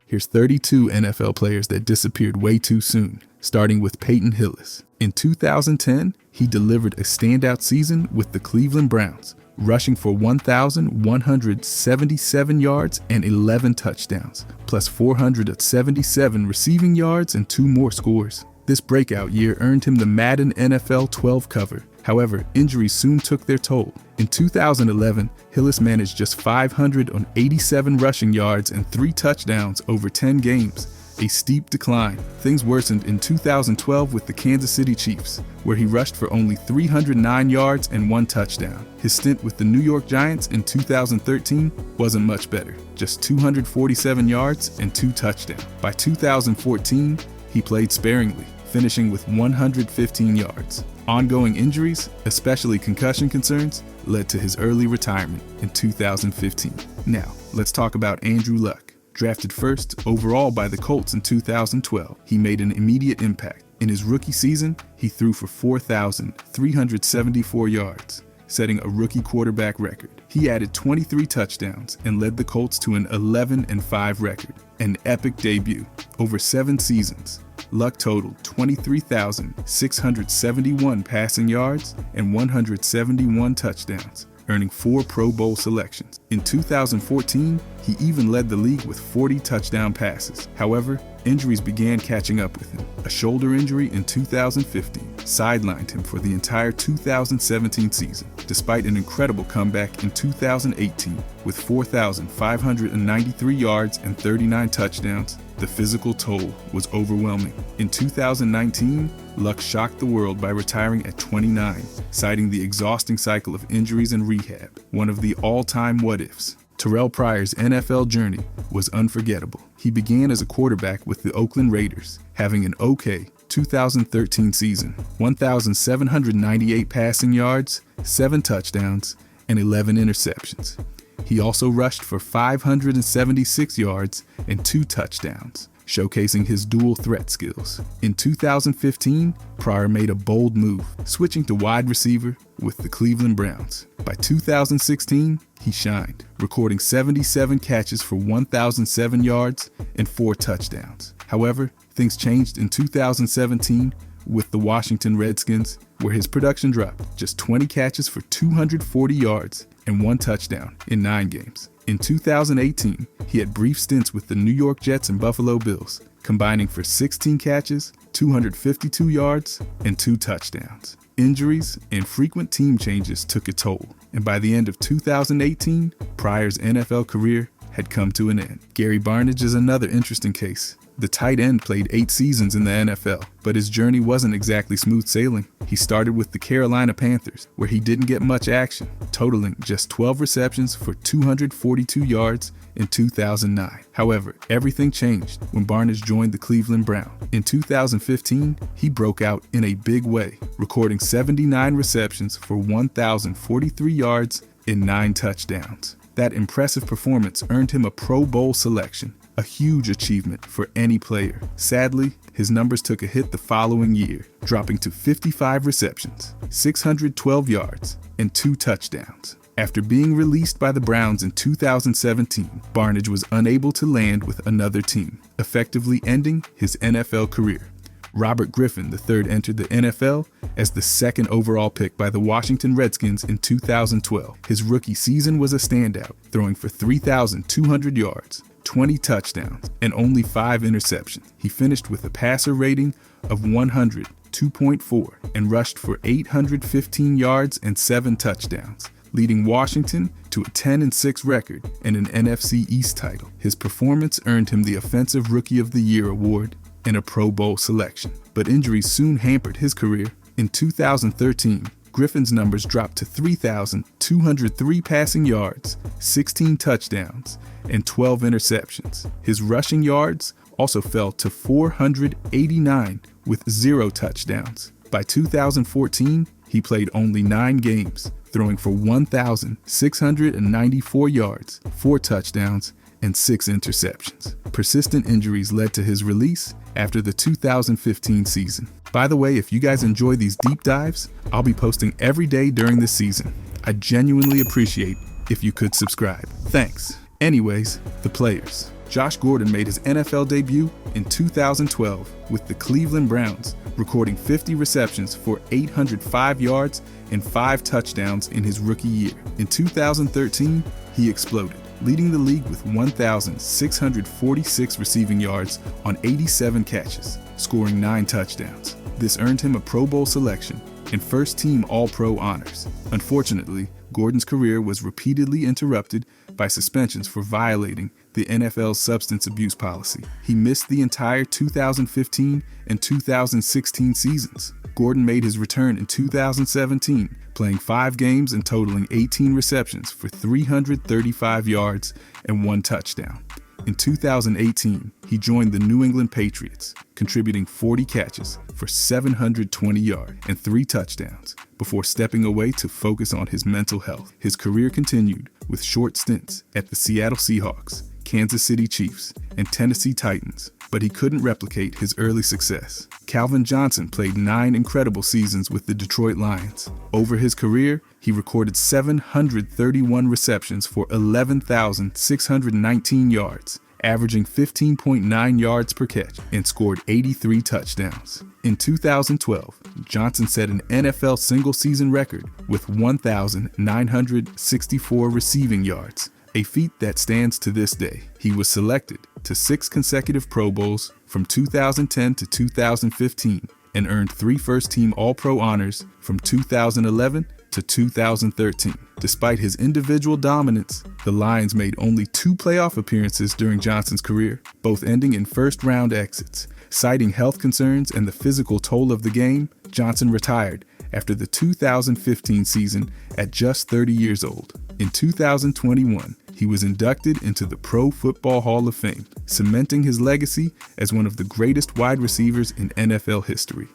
Here's 32 NFL players that disappeared way too soon, starting with Peyton Hillis. In 2010, he delivered a standout season with the Cleveland Browns, rushing for 1,177 yards and 11 touchdowns, plus 477 receiving yards and 2 more scores. This breakout year earned him the Madden NFL 12 cover. However, injuries soon took their toll. In 2011, Hillis managed just 587 rushing yards and 3 touchdowns over 10 games, a steep decline. Things worsened in 2012 with the Kansas City Chiefs, where he rushed for only 309 yards and 1 touchdown. His stint with the New York Giants in 2013 wasn't much better, just 247 yards and 2 touchdowns. By 2014, he played sparingly, finishing with 115 yards. Ongoing injuries, especially concussion concerns, led to his early retirement in 2015. Now, let's talk about Andrew Luck. Drafted first overall by the Colts in 2012, he made an immediate impact. In his rookie season, he threw for 4,374 yards, setting a rookie quarterback record. He added 23 touchdowns and led the Colts to an 11-5 record, an epic debut. Over 7 seasons, Luck totaled 23,671 passing yards and 171 touchdowns, earning 4 Pro Bowl selections. In 2014, he even led the league with 40 touchdown passes. However, injuries began catching up with him. A shoulder injury in 2015 sidelined him for the entire 2017 season, despite an incredible comeback in 2018 with 4,593 yards and 39 touchdowns. The physical toll was overwhelming. In 2019, Luck shocked the world by retiring at 29, citing the exhausting cycle of injuries and rehab, one of the all-time what-ifs. Terrell Pryor's NFL journey was unforgettable. He began as a quarterback with the Oakland Raiders, having an okay 2013 season, 1,798 passing yards, 7 touchdowns, and 11 interceptions. He also rushed for 576 yards and 2 touchdowns, showcasing his dual threat skills. In 2015, Pryor made a bold move, switching to wide receiver with the Cleveland Browns. By 2016, he shined, recording 77 catches for 1,007 yards and 4 touchdowns. However, things changed in 2017 with the Washington Redskins, where his production dropped, just 20 catches for 240 yards and 1 touchdown in 9 games. In 2018, he had brief stints with the New York Jets and Buffalo Bills, combining for 16 catches, 252 yards, and 2 touchdowns. Injuries and frequent team changes took a toll, and by the end of 2018, Pryor's NFL career had come to an end. Gary Barnidge is another interesting case. The tight end played 8 seasons in the NFL, but his journey wasn't exactly smooth sailing. He started with the Carolina Panthers, where he didn't get much action, totaling just 12 receptions for 242 yards in 2009. However, everything changed when Barnidge joined the Cleveland Browns. In 2015, he broke out in a big way, recording 79 receptions for 1,043 yards and 9 touchdowns. That impressive performance earned him a Pro Bowl selection, a huge achievement for any player. Sadly, his numbers took a hit the following year, dropping to 55 receptions, 612 yards, and 2 touchdowns. After being released by the Browns in 2017, Barnidge was unable to land with another team, effectively ending his NFL career. Robert Griffin III entered the NFL as the 2nd overall pick by the Washington Redskins in 2012. His rookie season was a standout, throwing for 3,200 yards, 20 touchdowns, and only 5 interceptions. He finished with a passer rating of 102.4 and rushed for 815 yards and 7 touchdowns, leading Washington to a 10-6 record and an NFC East title. His performance earned him the Offensive Rookie of the Year award and a Pro Bowl selection, but injuries soon hampered his career. In 2013, Griffin's numbers dropped to 3,203 passing yards, 16 touchdowns, and 12 interceptions. His rushing yards also fell to 489 with 0 touchdowns. By 2014, he played only 9 games, throwing for 1,694 yards, 4 touchdowns, and 6 interceptions. Persistent injuries led to his release after the 2015 season. By the way, if you guys enjoy these deep dives, I'll be posting every day during this season. I genuinely appreciate if you could subscribe. Thanks. Anyways, the players. Josh Gordon made his NFL debut in 2012 with the Cleveland Browns, recording 50 receptions for 805 yards and 5 touchdowns in his rookie year. In 2013, he exploded, leading the league with 1,646 receiving yards on 87 catches, scoring 9 touchdowns. This earned him a Pro Bowl selection and first-team All-Pro honors. Unfortunately, Gordon's career was repeatedly interrupted by suspensions for violating the NFL's substance abuse policy. He missed the entire 2015 and 2016 seasons. Gordon made his return in 2017, playing 5 games and totaling 18 receptions for 335 yards and 1 touchdown. In 2018, he joined the New England Patriots, contributing 40 catches for 720 yards and 3 touchdowns before stepping away to focus on his mental health. His career continued with short stints at the Seattle Seahawks, Kansas City Chiefs, and Tennessee Titans, but he couldn't replicate his early success. Calvin Johnson played 9 incredible seasons with the Detroit Lions. Over his career, he recorded 731 receptions for 11,619 yards, averaging 15.9 yards per catch, and scored 83 touchdowns. In 2012, Johnson set an NFL single-season record with 1,964 receiving yards, a feat that stands to this day. He was selected to 6 consecutive Pro Bowls from 2010 to 2015 and earned 3 first-team All-Pro honors from 2011 to 2013. Despite his individual dominance, the Lions made only 2 playoff appearances during Johnson's career, both ending in first-round exits. Citing health concerns and the physical toll of the game, Johnson retired after the 2015 season at just 30 years old. In 2021, he was inducted into the Pro Football Hall of Fame, cementing his legacy as one of the greatest wide receivers in NFL history.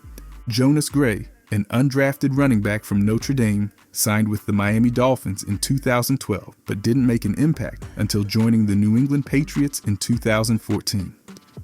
Jonas Gray, an undrafted running back from Notre Dame, signed with the Miami Dolphins in 2012, but didn't make an impact until joining the New England Patriots in 2014.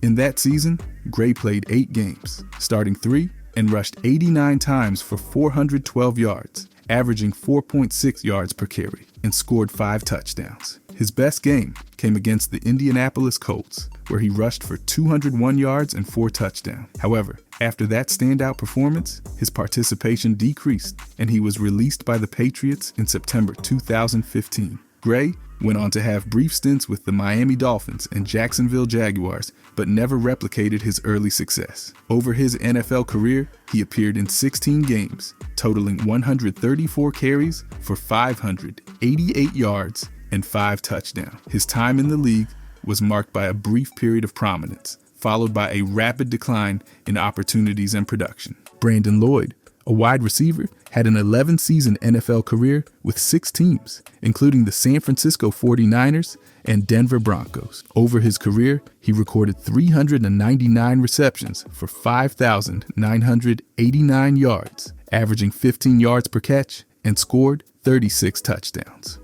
In that season, Gray played 8 games, starting 3, and rushed 89 times for 412 yards, averaging 4.6 yards per carry, and scored 5 touchdowns. His best game came against the Indianapolis Colts, where he rushed for 201 yards and 4 touchdowns. However, after that standout performance, his participation decreased, and he was released by the Patriots in September 2015. Gray went on to have brief stints with the Miami Dolphins and Jacksonville Jaguars, but never replicated his early success. Over his NFL career, he appeared in 16 games, totaling 134 carries for 588 yards and 5 touchdowns. His time in the league was marked by a brief period of prominence, followed by a rapid decline in opportunities and production. Brandon Lloyd, a wide receiver, had an 11-season NFL career with 6 teams, including the San Francisco 49ers and Denver Broncos. Over his career, he recorded 399 receptions for 5,989 yards, averaging 15 yards per catch, and scored 36 touchdowns.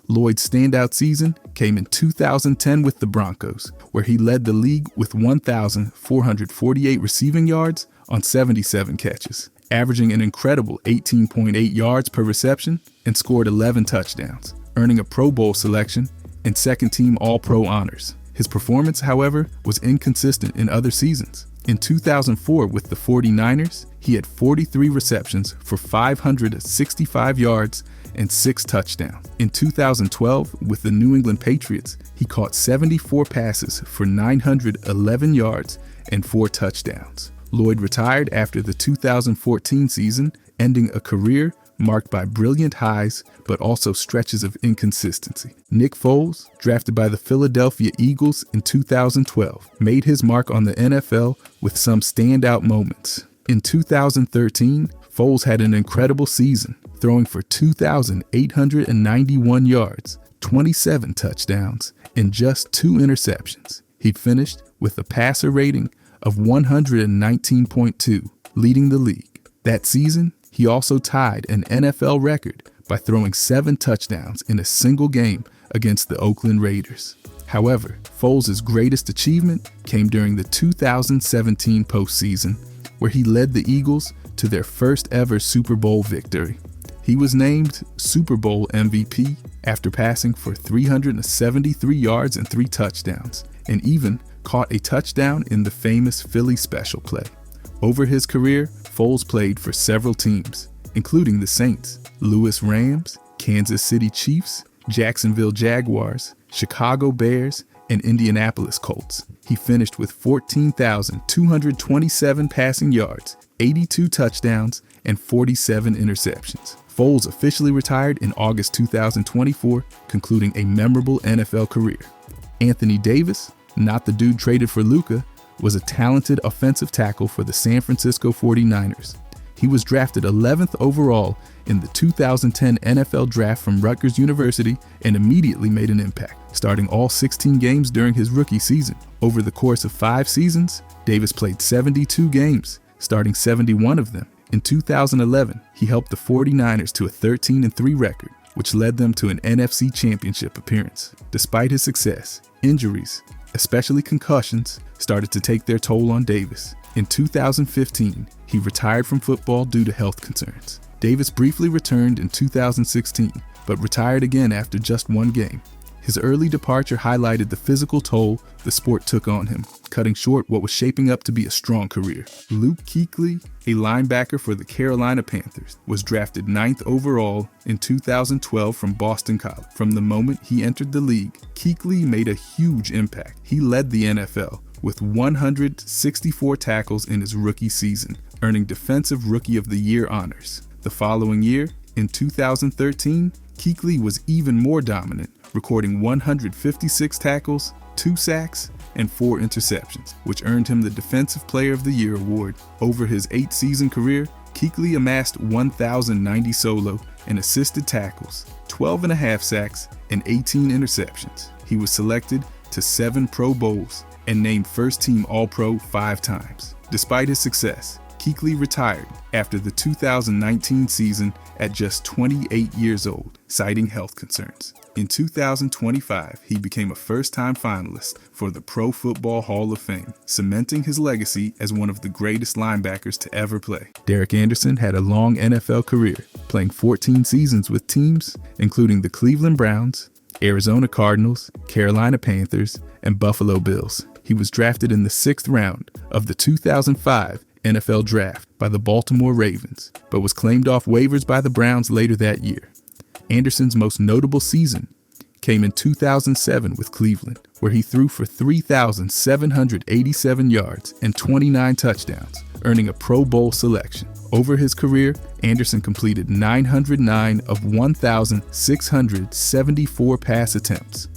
Lloyd's standout season came in 2010 with the Broncos, where he led the league with 1,448 receiving yards on 77 catches, averaging an incredible 18.8 yards per reception, and scored 11 touchdowns, earning a Pro Bowl selection and second-team All-Pro honors. His performance, however, was inconsistent in other seasons. In 2004 with the 49ers, he had 43 receptions for 565 yards and 6 touchdowns. In 2012 with the New England Patriots, he caught 74 passes for 911 yards and 4 touchdowns. Lloyd retired after the 2014 season, ending a career marked by brilliant highs but also stretches of inconsistency. Nick Foles, drafted by the Philadelphia Eagles in 2012, made his mark on the NFL with some standout moments. In 2013, Foles had an incredible season, throwing for 2,891 yards, 27 touchdowns, and just 2 interceptions. He'd finished with a passer rating of 119.2, leading the league. That season, he also tied an NFL record by throwing 7 touchdowns in a single game against the Oakland Raiders. However, Foles' greatest achievement came during the 2017 postseason, where he led the Eagles to their first ever Super Bowl victory. He was named Super Bowl MVP after passing for 373 yards and 3 touchdowns, and even caught a touchdown in the famous Philly special play. Over his career, Foles played for several teams, including the Saints, Louis Rams, Kansas City Chiefs, Jacksonville Jaguars, Chicago Bears, and Indianapolis Colts. He finished with 14,227 passing yards, 82 touchdowns, and 47 interceptions. Foles officially retired in August 2024, concluding a memorable NFL career. Anthony Davis, not the dude traded for Luka, was a talented offensive tackle for the San Francisco 49ers. He was drafted 11th overall in the 2010 NFL Draft from Rutgers University and immediately made an impact, starting all 16 games during his rookie season. Over the course of 5 seasons, Davis played 72 games, starting 71 of them. In 2011, he helped the 49ers to a 13-3 record, which led them to an NFC Championship appearance. Despite his success, injuries, especially concussions, started to take their toll on Davis. In 2015, he retired from football due to health concerns. Davis briefly returned in 2016, but retired again after just 1 game. His early departure highlighted the physical toll the sport took on him, cutting short what was shaping up to be a strong career. Luke Kuechly, a linebacker for the Carolina Panthers, was drafted 9th overall in 2012 from Boston College. From the moment he entered the league, Kuechly made a huge impact. He led the NFL with 164 tackles in his rookie season, earning Defensive Rookie of the Year honors. The following year, in 2013, Kuechly was even more dominant, recording 156 tackles, 2 sacks, and 4 interceptions, which earned him the Defensive Player of the Year award. Over his 8-season career, Kuechly amassed 1,090 solo and assisted tackles, 12.5 sacks, and 18 interceptions. He was selected to 7 Pro Bowls and named first-team All-Pro 5 times. Despite his success, Kuechly retired after the 2019 season at just 28 years old, citing health concerns. In 2025, he became a first-time finalist for the Pro Football Hall of Fame, cementing his legacy as one of the greatest linebackers to ever play. Derek Anderson had a long NFL career, playing 14 seasons with teams including the Cleveland Browns, Arizona Cardinals, Carolina Panthers, and Buffalo Bills. He was drafted in the 6th round of the 2005 NFL Draft by the Baltimore Ravens, but was claimed off waivers by the Browns later that year. Anderson's most notable season came in 2007 with Cleveland, where he threw for 3,787 yards and 29 touchdowns, earning a Pro Bowl selection. Over his career, Anderson completed 909 of 1,674 pass attempts,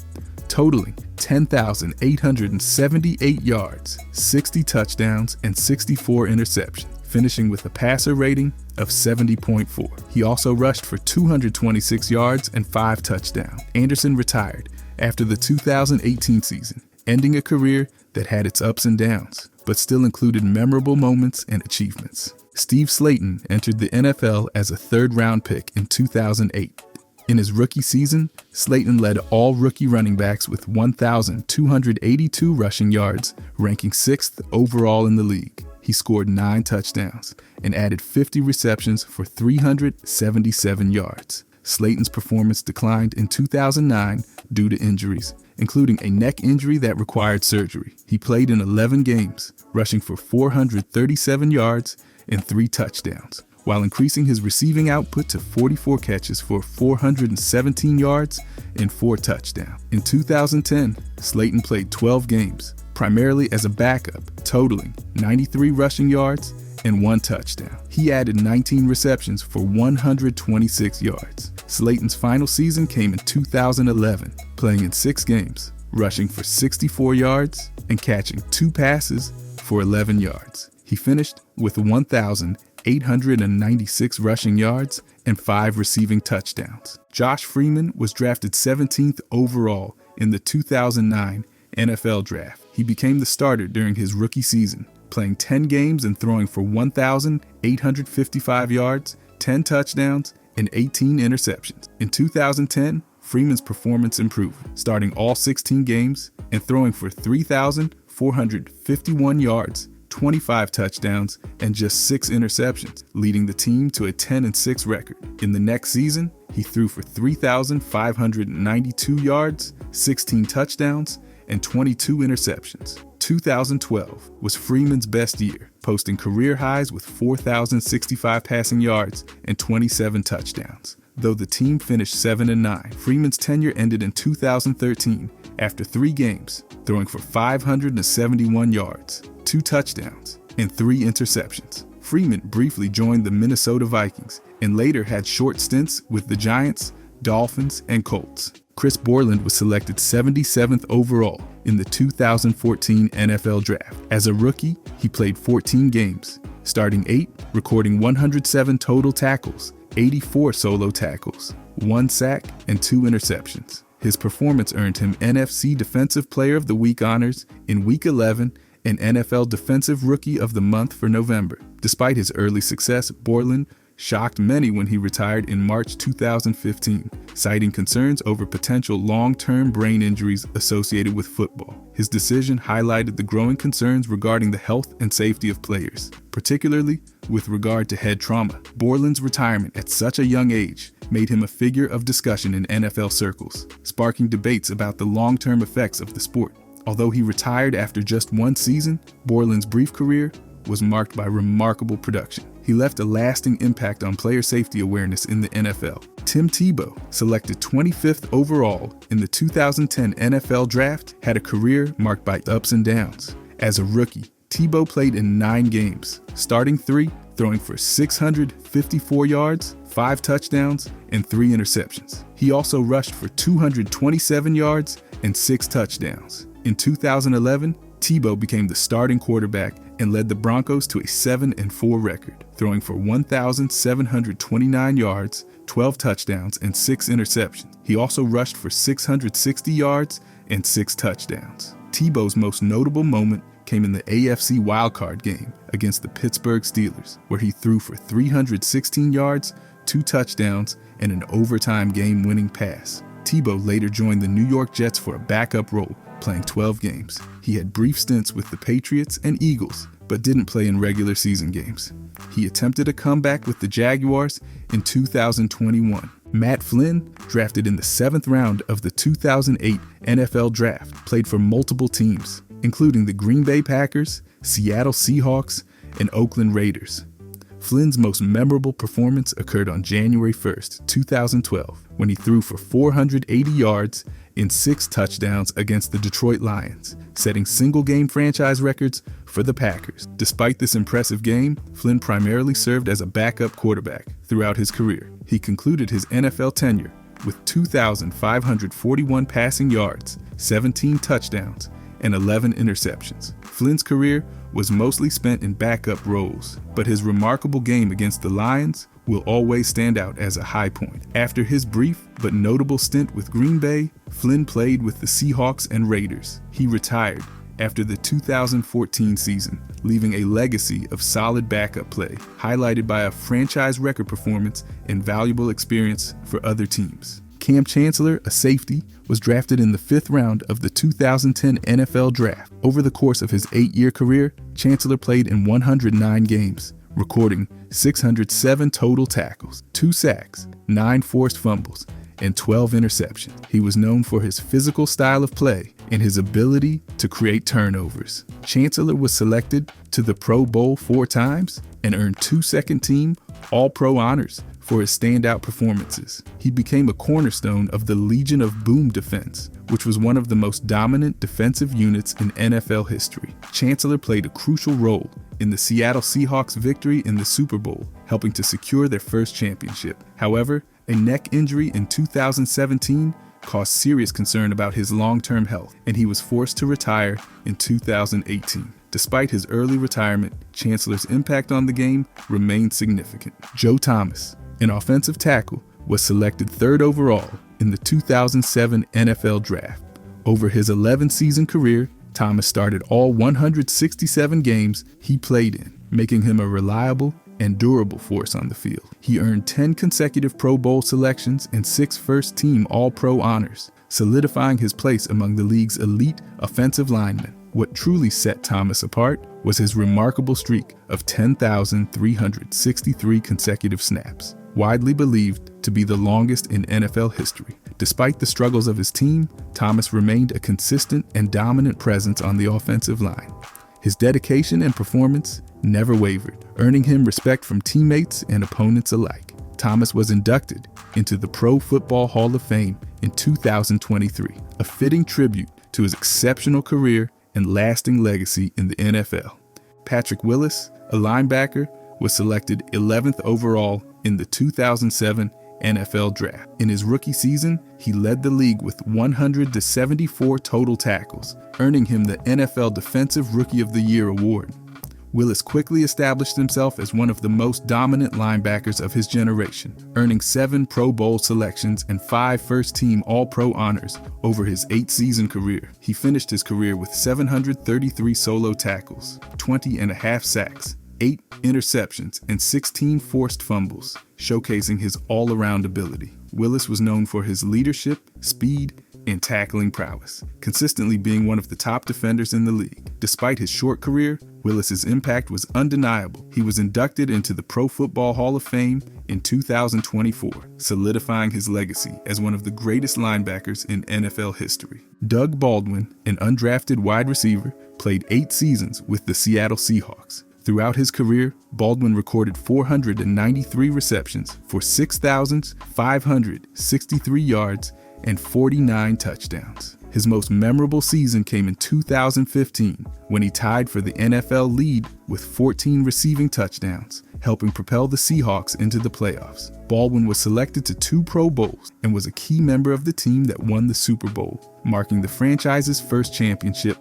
totaling 10,878 yards, 60 touchdowns, and 64 interceptions, finishing with a passer rating of 70.4. He also rushed for 226 yards and 5 touchdowns. Anderson retired after the 2018 season, ending a career that had its ups and downs, but still included memorable moments and achievements. Steve Slayton entered the NFL as a 3rd-round pick in 2008. In his rookie season, Slayton led all rookie running backs with 1,282 rushing yards, ranking 6th overall in the league. He scored 9 touchdowns and added 50 receptions for 377 yards. Slayton's performance declined in 2009 due to injuries, including a neck injury that required surgery. He played in 11 games, rushing for 437 yards and 3 touchdowns, while increasing his receiving output to 44 catches for 417 yards and 4 touchdowns. In 2010, Slayton played 12 games, primarily as a backup, totaling 93 rushing yards and 1 touchdown. He added 19 receptions for 126 yards. Slayton's final season came in 2011, playing in 6 games, rushing for 64 yards and catching 2 passes for 11 yards. He finished with 1,896 rushing yards and 5 receiving touchdowns. Josh Freeman was drafted 17th overall in the 2009 NFL Draft. He became the starter during his rookie season, playing 10 games and throwing for 1,855 yards, 10 touchdowns, and 18 interceptions. In 2010, Freeman's performance improved, starting all 16 games and throwing for 3,451 yards, 25 touchdowns, and just 6 interceptions, leading the team to a 10-6 record. In the next season, he threw for 3,592 yards, 16 touchdowns, and 22 interceptions. 2012 was Freeman's best year, posting career highs with 4,065 passing yards and 27 touchdowns. Though the team finished 7-9, Freeman's tenure ended in 2013 after 3 games, throwing for 571 yards, 2 touchdowns, and 3 interceptions. Freeman briefly joined the Minnesota Vikings and later had short stints with the Giants, Dolphins, and Colts. Chris Borland was selected 77th overall in the 2014 NFL Draft. As a rookie, he played 14 games, starting 8, recording 107 total tackles, 84 solo tackles, 1 sack, and 2 interceptions. His performance earned him NFC Defensive Player of the Week honors in Week 11 and NFL Defensive Rookie of the Month for November. Despite his early success, Borland shocked many when he retired in March 2015, citing concerns over potential long-term brain injuries associated with football. His decision highlighted the growing concerns regarding the health and safety of players, particularly with regard to head trauma. Borland's retirement at such a young age made him a figure of discussion in NFL circles, sparking debates about the long-term effects of the sport. Although he retired after just 1 season, Borland's brief career was marked by remarkable production. He left a lasting impact on player safety awareness in the NFL. Tim Tebow, selected 25th overall in the 2010 NFL Draft, had a career marked by ups and downs. As a rookie, Tebow played in 9 games, starting 3, throwing for 654 yards, 5 touchdowns, and 3 interceptions. He also rushed for 227 yards and 6 touchdowns. In 2011, Tebow became the starting quarterback and led the Broncos to a 7-4 record, throwing for 1,729 yards, 12 touchdowns, and 6 interceptions. He also rushed for 660 yards and 6 touchdowns. Tebow's most notable moment came in the AFC wildcard game against the Pittsburgh Steelers, where he threw for 316 yards, 2 touchdowns, and an overtime game-winning pass. Tebow later joined the New York Jets for a backup role, playing 12 games. He had brief stints with the Patriots and Eagles, but didn't play in regular season games. He attempted a comeback with the Jaguars in 2021. Matt Flynn, drafted in the 7th round of the 2008 NFL Draft, played for multiple teams, including the Green Bay Packers, Seattle Seahawks, and Oakland Raiders. Flynn's most memorable performance occurred on January 1st, 2012, when he threw for 480 yards and 6 touchdowns against the Detroit Lions, setting single-game franchise records for the Packers. Despite this impressive game, Flynn primarily served as a backup quarterback throughout his career. He concluded his NFL tenure with 2,541 passing yards, 17 touchdowns, and 11 interceptions. Flynn's career was mostly spent in backup roles, but his remarkable game against the Lions will always stand out as a high point. After his brief but notable stint with Green Bay, Flynn played with the Seahawks and Raiders. He retired after the 2014 season, leaving a legacy of solid backup play, highlighted by a franchise record performance and valuable experience for other teams. Cam Chancellor, a safety, was drafted in the 5th round of the 2010 NFL Draft. Over the course of his 8-year career, Chancellor played in 109 games, recording 607 total tackles, 2 sacks, 9 forced fumbles, and 12 interceptions. He was known for his physical style of play and his ability to create turnovers. Chancellor was selected to the Pro Bowl 4 times and earned 2 second-team All-Pro honors for his standout performances. He became a cornerstone of the Legion of Boom defense, which was one of the most dominant defensive units in NFL history. Chancellor played a crucial role in the Seattle Seahawks' victory in the Super Bowl, helping to secure their first championship. However, a neck injury in 2017 caused serious concern about his long-term health, and he was forced to retire in 2018. Despite his early retirement, Chancellor's impact on the game remained significant. Joe Thomas, an offensive tackle, was selected 3rd overall in the 2007 NFL Draft. Over his 11-season career, Thomas started all 167 games he played in, making him a reliable and durable force on the field. He earned 10 consecutive Pro Bowl selections and 6 first-team All-Pro honors, solidifying his place among the league's elite offensive linemen. What truly set Thomas apart was his remarkable streak of 10,363 consecutive snaps, widely believed to be the longest in NFL history. Despite the struggles of his team, Thomas remained a consistent and dominant presence on the offensive line. His dedication and performance never wavered, earning him respect from teammates and opponents alike. Thomas was inducted into the Pro Football Hall of Fame in 2023, a fitting tribute to his exceptional career and lasting legacy in the NFL. Patrick Willis, a linebacker, was selected 11th overall in the 2007 NFL Draft. In his rookie season, he led the league with 174 total tackles, earning him the NFL Defensive Rookie of the Year award. Willis quickly established himself as one of the most dominant linebackers of his generation, earning 7 Pro Bowl selections and 5 first-team All-Pro honors over his 8-season career. He finished his career with 733 solo tackles, 20.5 sacks, 8 interceptions, and 16 forced fumbles, showcasing his all-around ability. Willis was known for his leadership, speed, and tackling prowess, consistently being one of the top defenders in the league. Despite his short career, Willis's impact was undeniable. He was inducted into the Pro Football Hall of Fame in 2024, solidifying his legacy as one of the greatest linebackers in NFL history. Doug Baldwin, an undrafted wide receiver, played 8 seasons with the Seattle Seahawks. Throughout his career, Baldwin recorded 493 receptions for 6,563 yards and 49 touchdowns. His most memorable season came in 2015 when he tied for the NFL lead with 14 receiving touchdowns, helping propel the Seahawks into the playoffs. Baldwin was selected to 2 Pro Bowls and was a key member of the team that won the Super Bowl, marking the franchise's first championship.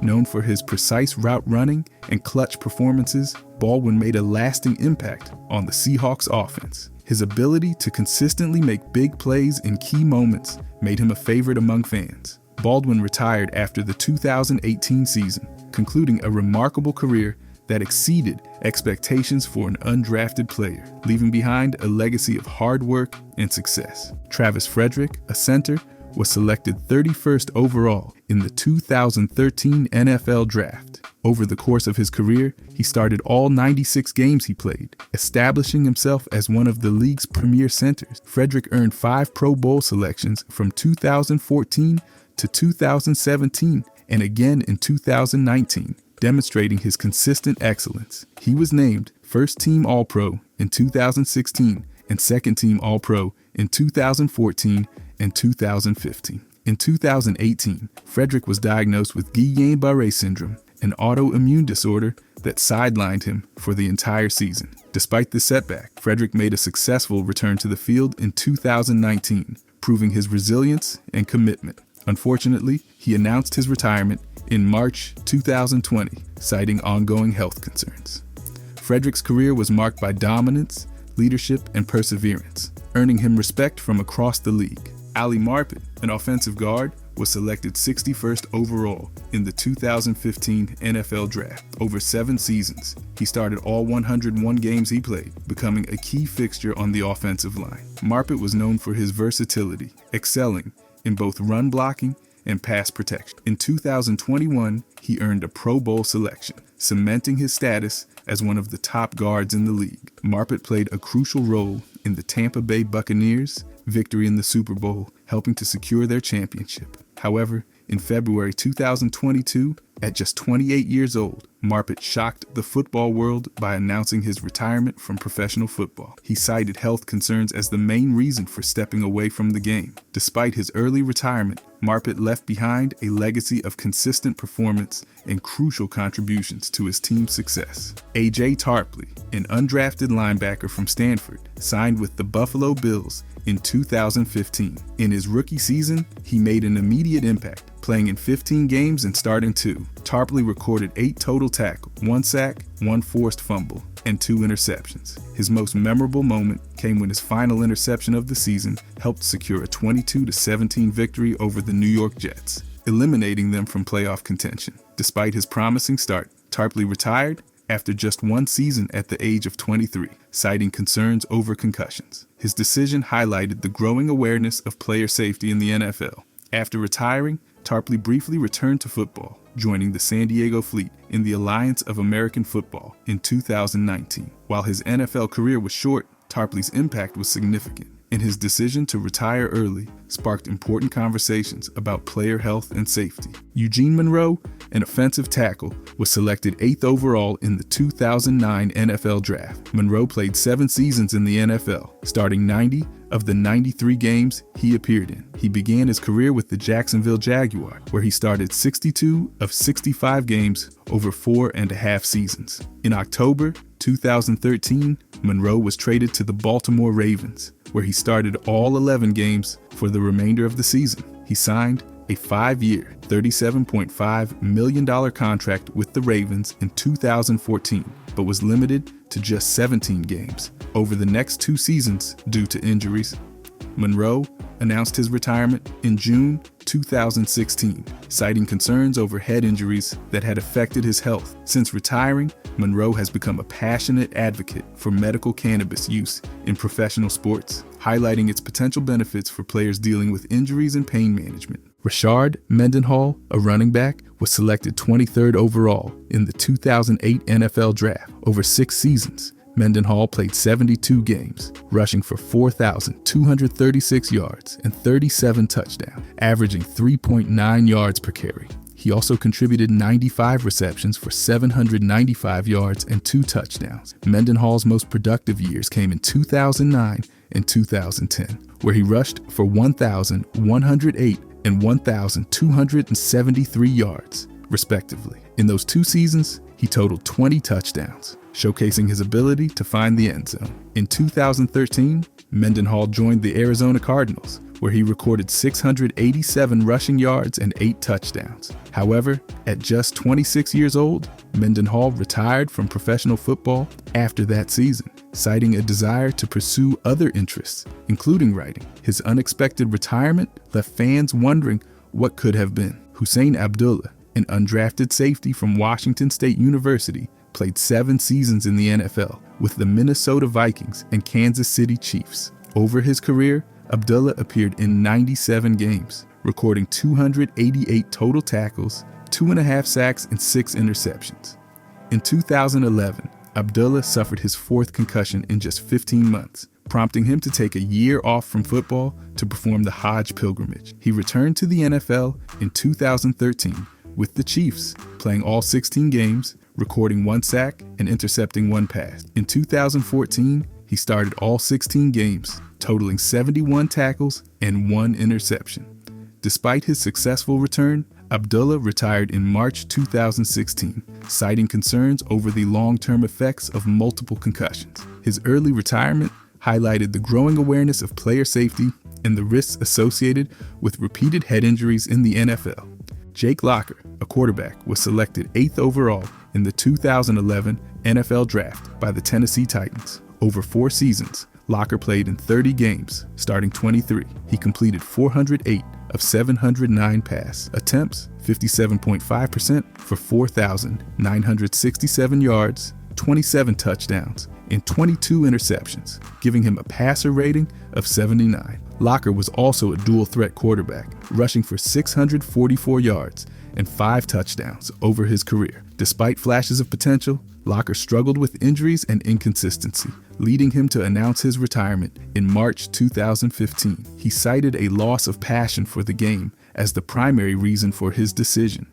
Known for his precise route running and clutch performances, Baldwin made a lasting impact on the Seahawks offense. His ability to consistently make big plays in key moments made him a favorite among fans. Baldwin retired after the 2018 season, concluding a remarkable career that exceeded expectations for an undrafted player, leaving behind a legacy of hard work and success. Travis Frederick, a center, was selected 31st overall in the 2013 NFL Draft. Over the course of his career, he started all 96 games he played, establishing himself as one of the league's premier centers. Frederick earned 5 Pro Bowl selections from 2014 to 2017 and again in 2019, demonstrating his consistent excellence. He was named First-Team All-Pro in 2016 and Second-Team All-Pro in 2014 and 2015. In 2018, Frederick was diagnosed with Guillain-Barré syndrome, an autoimmune disorder that sidelined him for the entire season. Despite this setback, Frederick made a successful return to the field in 2019, proving his resilience and commitment. Unfortunately, he announced his retirement in March 2020, citing ongoing health concerns. Frederick's career was marked by dominance, leadership, and perseverance, earning him respect from across the league. Ali Marpet, an offensive guard, was selected 61st overall in the 2015 NFL Draft. Over 7 seasons, he started all 101 games he played, becoming a key fixture on the offensive line. Marpet was known for his versatility, excelling in both run blocking and pass protection. In 2021, he earned a Pro Bowl selection, cementing his status as one of the top guards in the league. Marpet played a crucial role in the Tampa Bay Buccaneers' victory in the Super Bowl, helping to secure their championship. However, in February 2022, at just 28 years old, Marpet shocked the football world by announcing his retirement from professional football. He cited health concerns as the main reason for stepping away from the game. Despite his early retirement, Marpet left behind a legacy of consistent performance and crucial contributions to his team's success. A.J. Tarpley, an undrafted linebacker from Stanford, signed with the Buffalo Bills in 2015. In his rookie season, he made an immediate impact, playing in 15 games and starting 2. Tarpley recorded 8 total tackles, 1 sack, 1 forced fumble, and 2 interceptions. His most memorable moment came when his final interception of the season helped secure a 22-17 victory over the New York Jets, eliminating them from playoff contention. Despite his promising start, Tarpley retired after just 1 season at the age of 23, citing concerns over concussions. His decision highlighted the growing awareness of player safety in the NFL. After retiring, Tarpley briefly returned to football, joining the San Diego Fleet in the Alliance of American Football in 2019. While his NFL career was short, Tarpley's impact was significant. and his decision to retire early sparked important conversations about player health and safety. Eugene Monroe, an offensive tackle, was selected 8th overall in the 2009 NFL Draft. Monroe played 7 seasons in the NFL, starting 90 of the 93 games he appeared in. He began his career with the Jacksonville Jaguars, where he started 62 of 65 games over 4.5 seasons. In October 2013, Monroe was traded to the Baltimore Ravens, where he started all 11 games for the remainder of the season. He signed a 5-year, $37.5 million contract with the Ravens in 2014, but was limited to just 17 games over the next 2 seasons due to injuries. Monroe announced his retirement in June 2016, citing concerns over head injuries that had affected his health. Since retiring, Monroe has become a passionate advocate for medical cannabis use in professional sports, highlighting its potential benefits for players dealing with injuries and pain management. Rashard Mendenhall, a running back, was selected 23rd overall in the 2008 NFL Draft. Over 6 seasons, Mendenhall played 72 games, rushing for 4,236 yards and 37 touchdowns, averaging 3.9 yards per carry. He also contributed 95 receptions for 795 yards and 2 touchdowns. Mendenhall's most productive years came in 2009 and 2010, where he rushed for 1,108 and 1,273 yards, respectively. In those 2 seasons, he totaled 20 touchdowns, showcasing his ability to find the end zone. In 2013, Mendenhall joined the Arizona Cardinals, where he recorded 687 rushing yards and 8 touchdowns. However, at just 26 years old, Mendenhall retired from professional football after that season, citing a desire to pursue other interests, including writing. His unexpected retirement left fans wondering what could have been. Hussein Abdullah, an undrafted safety from Washington State University, played 7 seasons in the NFL with the Minnesota Vikings and Kansas City Chiefs. Over his career, Abdullah appeared in 97 games, recording 288 total tackles, 2.5 sacks, and 6 interceptions. In 2011, Abdullah suffered his 4th concussion in just 15 months, prompting him to take a year off from football to perform the Hajj pilgrimage. He returned to the NFL in 2013 with the Chiefs, playing all 16 games, recording 1 sack and intercepting 1 pass. In 2014, he started all 16 games, totaling 71 tackles and 1 interception. Despite his successful return, Abdullah retired in March 2016, citing concerns over the long-term effects of multiple concussions. His early retirement highlighted the growing awareness of player safety and the risks associated with repeated head injuries in the NFL. Jake Locker, a quarterback, was selected 8th overall in the 2011 NFL Draft by the Tennessee Titans. Over 4 seasons, Locker played in 30 games, starting 23. He completed 408 of 709 pass attempts, 57.5% for 4,967 yards, 27 touchdowns, and 22 interceptions, giving him a passer rating of 79. Locker was also a dual-threat quarterback, rushing for 644 yards and 5 touchdowns over his career. Despite flashes of potential, Locker struggled with injuries and inconsistency, leading him to announce his retirement in March 2015. He cited a loss of passion for the game as the primary reason for his decision.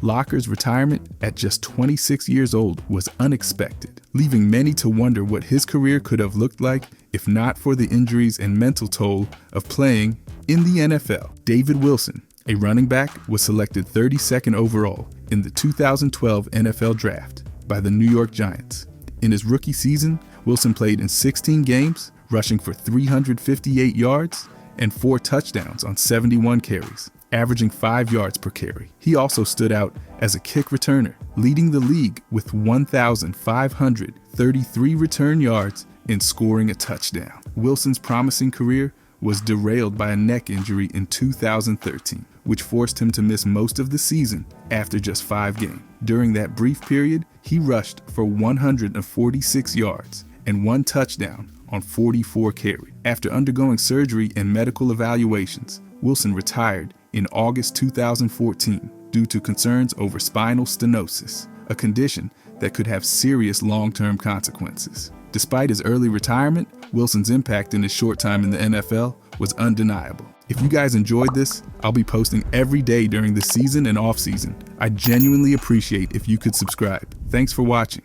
Locker's retirement at just 26 years old was unexpected, leaving many to wonder what his career could have looked like if not for the injuries and mental toll of playing in the NFL. David Wilson, a running back, was selected 32nd overall in the 2012 NFL Draft by the New York Giants. In his rookie season, Wilson played in 16 games, rushing for 358 yards and 4 touchdowns on 71 carries, averaging 5 yards per carry. He also stood out as a kick returner, leading the league with 1,533 return yards and scoring a touchdown. Wilson's promising career was derailed by a neck injury in 2013, which forced him to miss most of the season after just 5 games. During that brief period, he rushed for 146 yards and 1 touchdown on 44 carries. After undergoing surgery and medical evaluations, Wilson retired in August 2014 due to concerns over spinal stenosis, a condition that could have serious long-term consequences. Despite his early retirement, Wilson's impact in his short time in the NFL was undeniable. If you guys enjoyed this, I'll be posting every day during the season and off-season. I genuinely appreciate if you could subscribe. Thanks for watching.